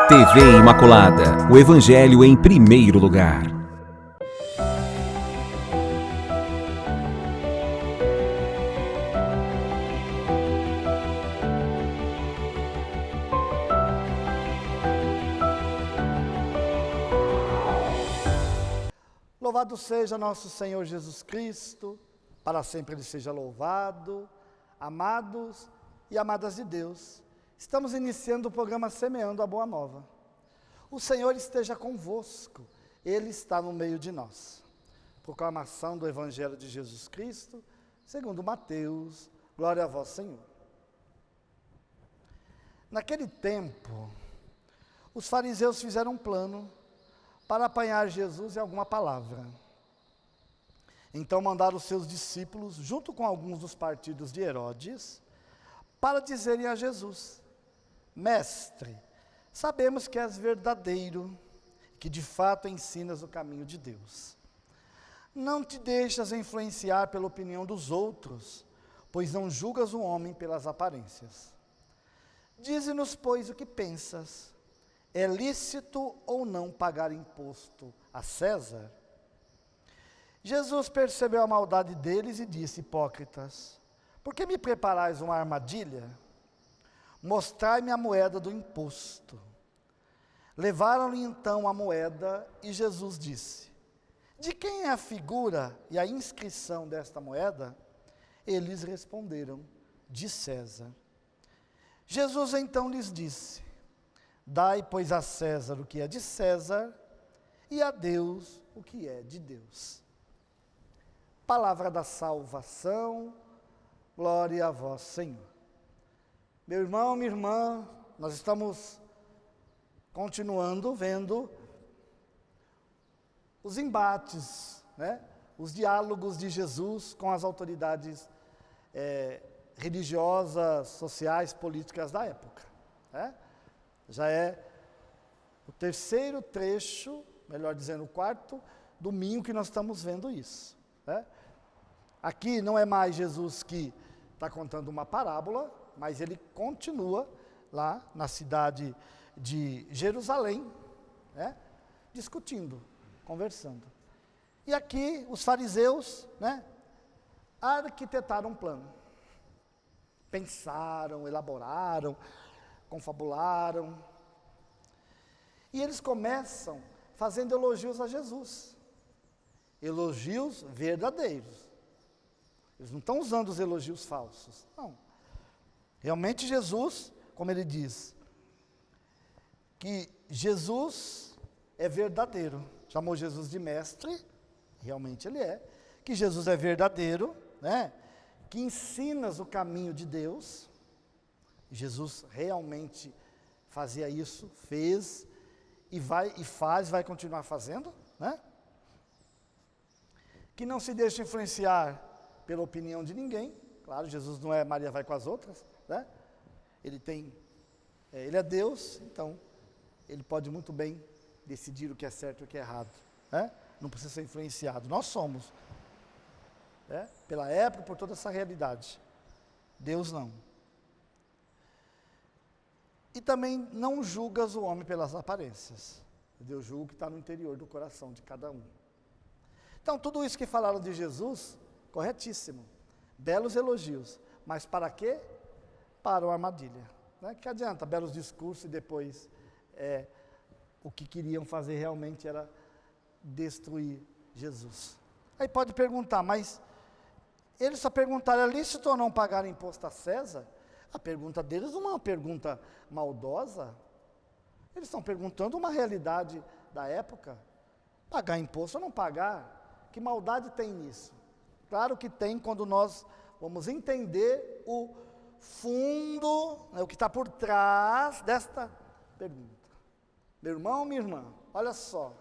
TV Imaculada, o Evangelho em primeiro lugar. Louvado seja nosso Senhor Jesus Cristo, para sempre Ele seja louvado. Amados e amadas de Deus, estamos iniciando o programa Semeando a Boa Nova. O Senhor esteja convosco, Ele está no meio de nós. Proclamação do Evangelho de Jesus Cristo, segundo Mateus. Glória a vós, Senhor. Naquele tempo, os fariseus fizeram um plano para apanhar Jesus em alguma palavra. Então mandaram os seus discípulos, junto com alguns dos partidos de Herodes, para dizerem a Jesus: Mestre, sabemos que és verdadeiro, que de fato ensinas o caminho de Deus. Não te deixas influenciar pela opinião dos outros, pois não julgas o homem pelas aparências. Dize-nos, pois, o que pensas. É lícito ou não pagar imposto a César? Jesus percebeu a maldade deles e disse: Hipócritas, por que me preparais uma armadilha? Mostrai-me a moeda do imposto. Levaram-lhe então a moeda e Jesus disse: De quem é a figura e a inscrição desta moeda? Eles responderam: De César. Jesus então lhes disse: Dai, pois, a César o que é de César e a Deus o que é de Deus. Palavra da salvação, glória a vós, Senhor. Meu irmão, minha irmã, nós estamos continuando vendo os embates, os diálogos de Jesus com as autoridades religiosas, sociais, políticas da época. Já é o terceiro trecho, melhor dizendo, o quarto domingo que nós estamos vendo isso. Aqui não é mais Jesus que está contando uma parábola, mas ele continua lá na cidade de Jerusalém, discutindo, conversando. E aqui os fariseus arquitetaram um plano. Pensaram, elaboraram, confabularam. E eles começam fazendo elogios a Jesus. Elogios verdadeiros. Eles não estão usando os elogios falsos. Não. Realmente Jesus, como ele diz, que Jesus é verdadeiro. Chamou Jesus de mestre, realmente ele é. Que Jesus é verdadeiro, que ensinas o caminho de Deus. Jesus realmente fazia isso, fez, e vai continuar fazendo, Que não se deixa influenciar pela opinião de ninguém. Claro, Jesus não é Maria vai com as outras, ele é Deus, então ele pode muito bem decidir o que é certo e o que é errado, Não precisa ser influenciado. Nós somos, pela época, por toda essa realidade. Deus não. E também não julgas o homem pelas aparências. Deus julga o que está no interior do coração de cada um. Então, tudo isso que falaram de Jesus, corretíssimo. Belos elogios. Mas para quê? Para uma armadilha. Que adianta belos discursos e depois o que queriam fazer realmente era destruir Jesus. Aí pode perguntar, mas eles só perguntaram, é lícito ou não pagar imposto a César? A pergunta deles não é uma pergunta maldosa. Eles estão perguntando uma realidade da época. Pagar imposto ou não pagar? Que maldade tem nisso? Claro que tem quando nós vamos entender o fundo, o que está por trás desta pergunta. Meu irmão, minha irmã, olha só.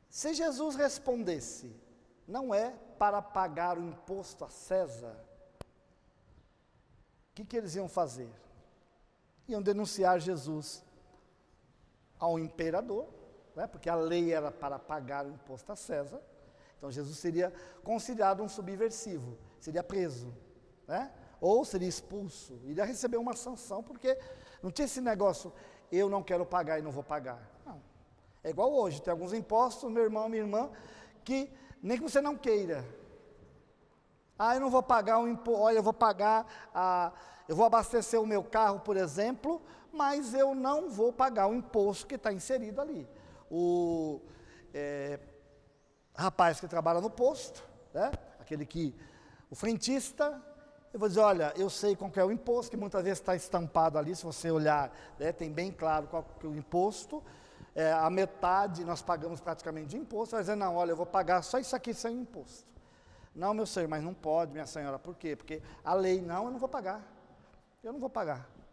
Se Jesus respondesse, não é para pagar o imposto a César, o que eles iam fazer? Iam denunciar Jesus ao imperador, porque a lei era para pagar o imposto a César. Então Jesus seria considerado um subversivo, seria preso, ou seria expulso, iria receber uma sanção, porque não tinha esse negócio, eu não quero pagar e não vou pagar. Não. É igual hoje, tem alguns impostos, meu irmão, minha irmã, que nem que você não queira. Eu não vou pagar o imposto, olha, eu vou abastecer o meu carro, por exemplo, mas eu não vou pagar o imposto que está inserido ali. O rapaz que trabalha no posto, né? O frentista, eu vou dizer, olha, eu sei qual que é o imposto, que muitas vezes está estampado ali, se você olhar, né, tem bem claro qual que é o imposto, a metade nós pagamos praticamente de imposto, vai dizer, não, olha, eu vou pagar só isso aqui sem imposto. Não, meu senhor, mas não pode, minha senhora, por quê? Porque a lei, não, eu não vou pagar,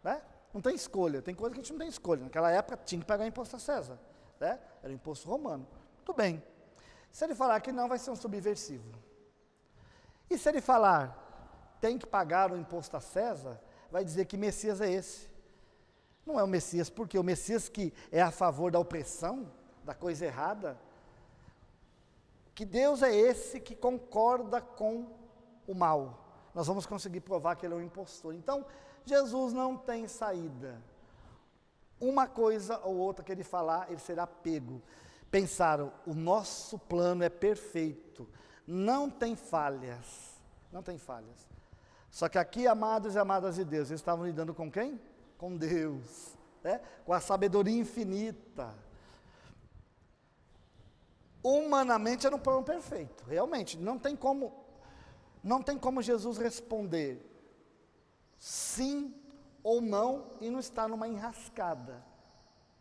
né? Não tem escolha, tem coisa que a gente não tem escolha, naquela época tinha que pagar imposto a César, né? Era o imposto romano, tudo bem. Se ele falar que não, vai ser um subversivo. E se ele falar, tem que pagar o imposto a César, vai dizer que Messias é esse. Não é o Messias, porque o Messias que é a favor da opressão, da coisa errada, que Deus é esse que concorda com o mal. Nós vamos conseguir provar que ele é um impostor. Então, Jesus não tem saída. Uma coisa ou outra que ele falar, ele será pego. Pensaram, o nosso plano é perfeito, não tem falhas, não tem falhas. Só que aqui, amados e amadas de Deus, eles estavam lidando com quem? Com Deus, né? Com a sabedoria infinita. Humanamente era um plano perfeito, realmente, não tem como Jesus responder sim ou não e não estar numa enrascada,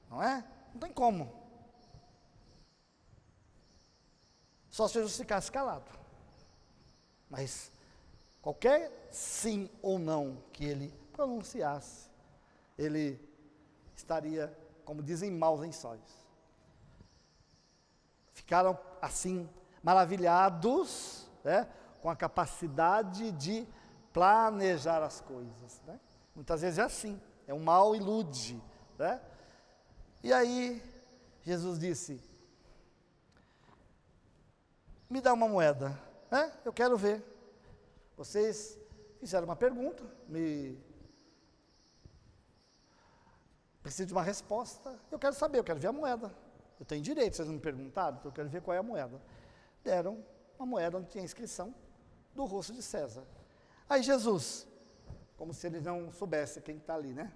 não é? Não tem como. Só se Jesus ficasse calado. Mas qualquer sim ou não que ele pronunciasse, ele estaria, como dizem, maus lençóis. Ficaram assim, maravilhados, né, com a capacidade de planejar as coisas, né? Muitas vezes é assim, é um mal ilude, né? E aí, Jesus disse, me dá uma moeda, né? Eu quero ver. Vocês fizeram uma pergunta, preciso de uma resposta, eu quero saber, eu quero ver a moeda. Eu tenho direito, vocês não me perguntaram, então eu quero ver qual é a moeda. Deram uma moeda onde tinha a inscrição do rosto de César. Aí Jesus, como se ele não soubesse quem está ali, né?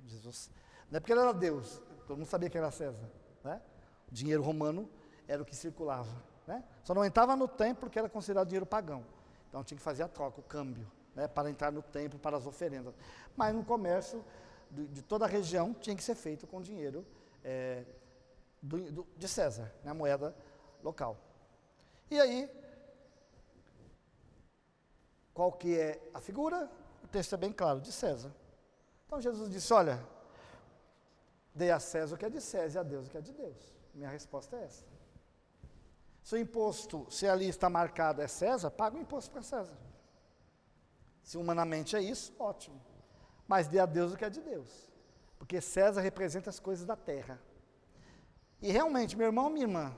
Jesus, não é porque ele era Deus, todo mundo sabia que era César, né? O dinheiro romano era o que circulava, né? Só não entrava no templo porque era considerado dinheiro pagão. Então tinha que fazer a troca, o câmbio, né? Para entrar no templo, para as oferendas. Mas no comércio de toda a região tinha que ser feito com dinheiro de César, né? A moeda local. E aí, qual que é a figura? O texto é bem claro, de César. Então Jesus disse, olha, dê a César o que é de César e a Deus o que é de Deus. Minha resposta é essa. Se o imposto, se ali está marcado é César, paga o imposto para César. Se humanamente é isso, ótimo. Mas dê a Deus o que é de Deus. Porque César representa as coisas da terra. E realmente, meu irmão, minha irmã,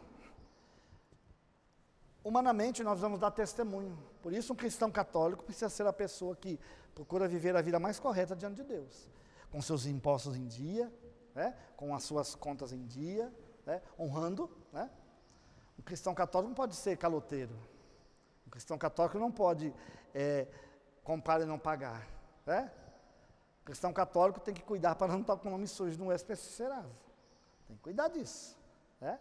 humanamente nós vamos dar testemunho. Por isso um cristão católico precisa ser a pessoa que procura viver a vida mais correta diante de Deus. Com seus impostos em dia, né? Com as suas contas em dia, né? Honrando, né? Um cristão católico não pode ser caloteiro. Um cristão católico não pode comprar e não pagar, né? O cristão católico tem que cuidar para não estar com o nome sujo no SPC Serasa. Tem que cuidar disso, né?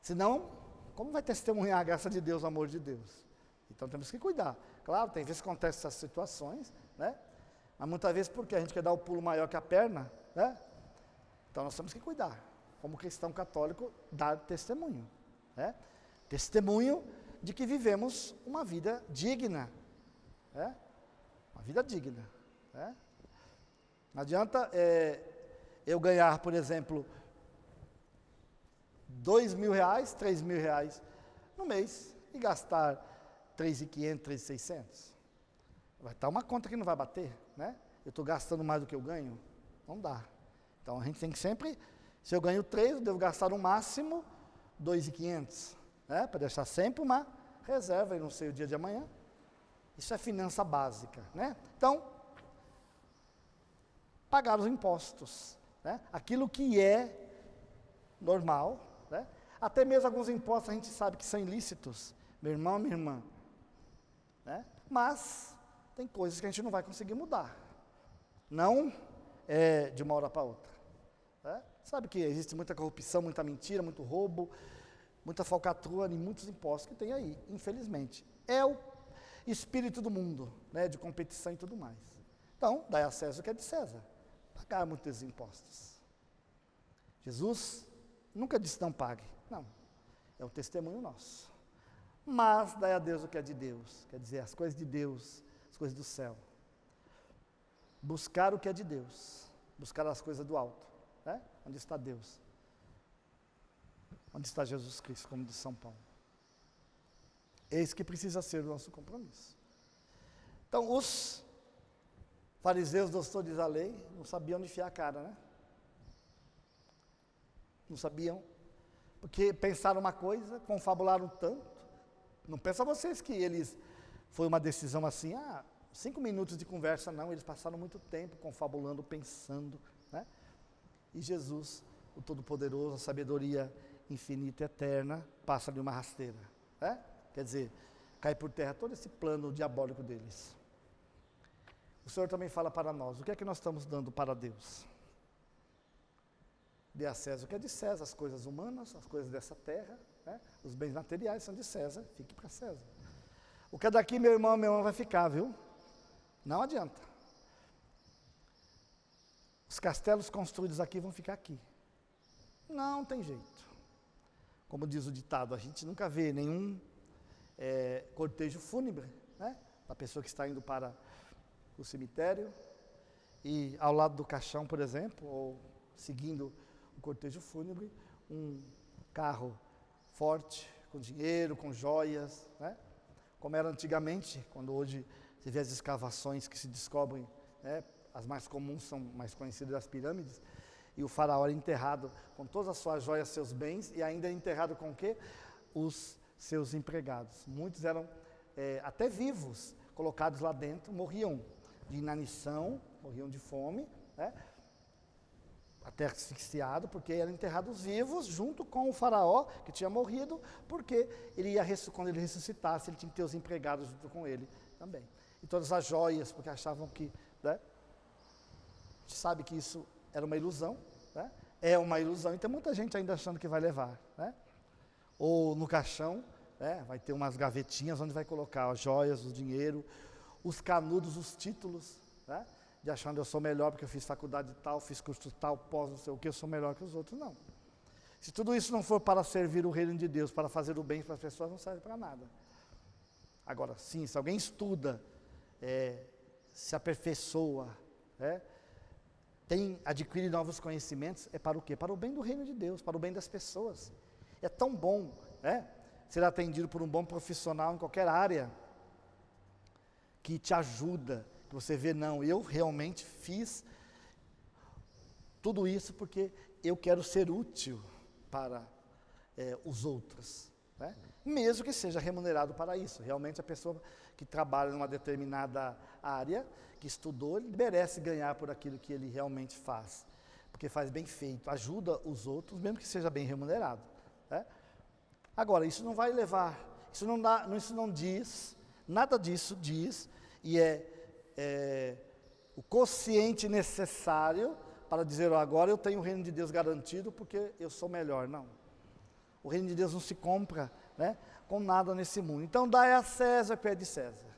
Senão, como vai testemunhar a graça de Deus, o amor de Deus? Então temos que cuidar. Claro, tem vezes que acontecem essas situações, né? Mas muitas vezes porque a gente quer dar o pulo maior que a perna, né? Então nós temos que cuidar. Como cristão católico, dar testemunho, né? Testemunho de que vivemos uma vida digna, né? Uma vida digna, né? Não adianta eu ganhar, por exemplo, R$2.000, R$3.000 no mês e gastar R$3.500, R$3.600. Vai estar uma conta que não vai bater, né? Eu estou gastando mais do que eu ganho? Não dá. Então a gente tem que sempre, se eu ganho 3, eu devo gastar no máximo 2.500, né? Para deixar sempre uma reserva e não sei o dia de amanhã. Isso é finança básica, né? Então, pagar os impostos, né? Aquilo que é normal, né? Até mesmo alguns impostos a gente sabe que são ilícitos, meu irmão, minha irmã, né? Mas tem coisas que a gente não vai conseguir mudar, não de uma hora para outra, né? Sabe que existe muita corrupção, muita mentira, muito roubo, muita falcatrua e muitos impostos que tem aí, infelizmente. É o espírito do mundo, né, de competição e tudo mais. Então, dai a César o que é de César, pagar muitos impostos. Jesus nunca disse não pague, não, é um testemunho nosso. Mas dai a Deus o que é de Deus, quer dizer, as coisas de Deus, as coisas do céu. Buscar o que é de Deus, buscar as coisas do alto, né? Onde está Deus? Onde está Jesus Cristo, como diz São Paulo? Eis que precisa ser o nosso compromisso. Então, os fariseus, doutores da lei, não sabiam onde enfiar a cara, né? Não sabiam, porque pensaram uma coisa, confabularam tanto. Não pensa vocês que foi uma decisão assim, 5 minutos de conversa, não, eles passaram muito tempo confabulando, pensando, né? E Jesus, o Todo-Poderoso, a sabedoria infinita e eterna, passa de uma rasteira, né? Quer dizer, cai por terra todo esse plano diabólico deles. O Senhor também fala para nós, o que é que nós estamos dando para Deus? Dê a César o que é de César, as coisas humanas, as coisas dessa terra, né? Os bens materiais são de César, fique para César. O que é daqui, meu irmão, minha irmã, vai ficar, viu? Não adianta. Os castelos construídos aqui vão ficar aqui. Não tem jeito. Como diz o ditado, a gente nunca vê nenhum cortejo fúnebre, né? Da pessoa que está indo para o cemitério e ao lado do caixão, por exemplo, ou seguindo o cortejo fúnebre, um carro forte, com dinheiro, com joias, né? Como era antigamente, quando hoje você vê as escavações que se descobrem, né? As mais comuns são mais conhecidas as pirâmides, e o faraó era enterrado com todas as suas joias, seus bens, e ainda enterrado com o quê? Os seus empregados. Muitos eram até vivos, colocados lá dentro, morriam de inanição, morriam de fome, né? Até asfixiado, porque eram enterrados vivos junto com o faraó, que tinha morrido, porque quando ele ressuscitasse, ele tinha que ter os empregados junto com ele também. E todas as joias, porque achavam que, né? A gente sabe que isso era uma ilusão, né? É uma ilusão, e tem muita gente ainda achando que vai levar, né? Ou no caixão, né? Vai ter umas gavetinhas onde vai colocar as joias, o dinheiro, os canudos, os títulos, né? De achando eu sou melhor porque eu fiz faculdade tal, fiz curso tal, pós, não sei o que, eu sou melhor que os outros, não. Se tudo isso não for para servir o reino de Deus, para fazer o bem para as pessoas, não serve para nada. Agora, sim, se alguém estuda, se aperfeiçoa, né? Adquire novos conhecimentos, é para o quê? Para o bem do reino de Deus, para o bem das pessoas. É tão bom, né? Ser atendido por um bom profissional em qualquer área, que te ajuda, que você vê, não, eu realmente fiz tudo isso porque eu quero ser útil para os outros, né? Mesmo que seja remunerado para isso. Realmente a pessoa que trabalha numa determinada área, que estudou, ele merece ganhar por aquilo que ele realmente faz, porque faz bem feito, ajuda os outros, mesmo que seja bem remunerado, né? Agora, isso não vai levar, isso não diz, nada disso diz, e o quociente necessário para dizer, agora eu tenho o reino de Deus garantido porque eu sou melhor. Não. O reino de Deus não se compra, né, com nada nesse mundo. Então, dai a César o que é de César.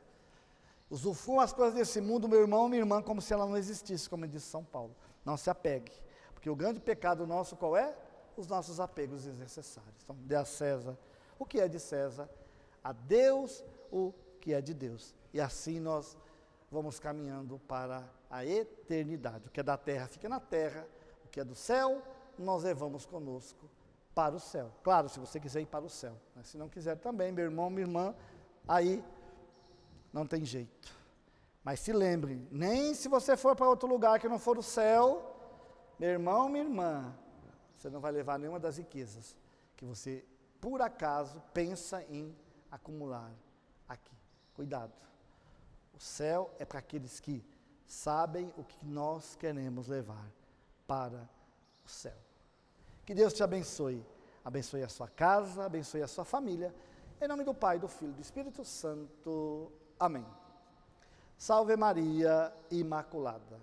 Usufrua as coisas desse mundo, meu irmão, minha irmã, como se ela não existisse, como diz São Paulo. Não se apegue, porque o grande pecado nosso qual é? Os nossos apegos desnecessários. Então, dê a César o que é de César, a Deus o que é de Deus. E assim nós vamos caminhando para a eternidade. O que é da terra fica na terra, o que é do céu, nós levamos conosco para o céu. Claro, se você quiser ir para o céu, né? Se não quiser também, meu irmão, minha irmã, aí não tem jeito. Mas se lembre, nem se você for para outro lugar que não for o céu, meu irmão, minha irmã, você não vai levar nenhuma das riquezas que você, por acaso, pensa em acumular aqui. Cuidado. O céu é para aqueles que sabem o que nós queremos levar para o céu. Que Deus te abençoe. Abençoe a sua casa, abençoe a sua família. Em nome do Pai, do Filho e do Espírito Santo. Amém. Salve Maria Imaculada.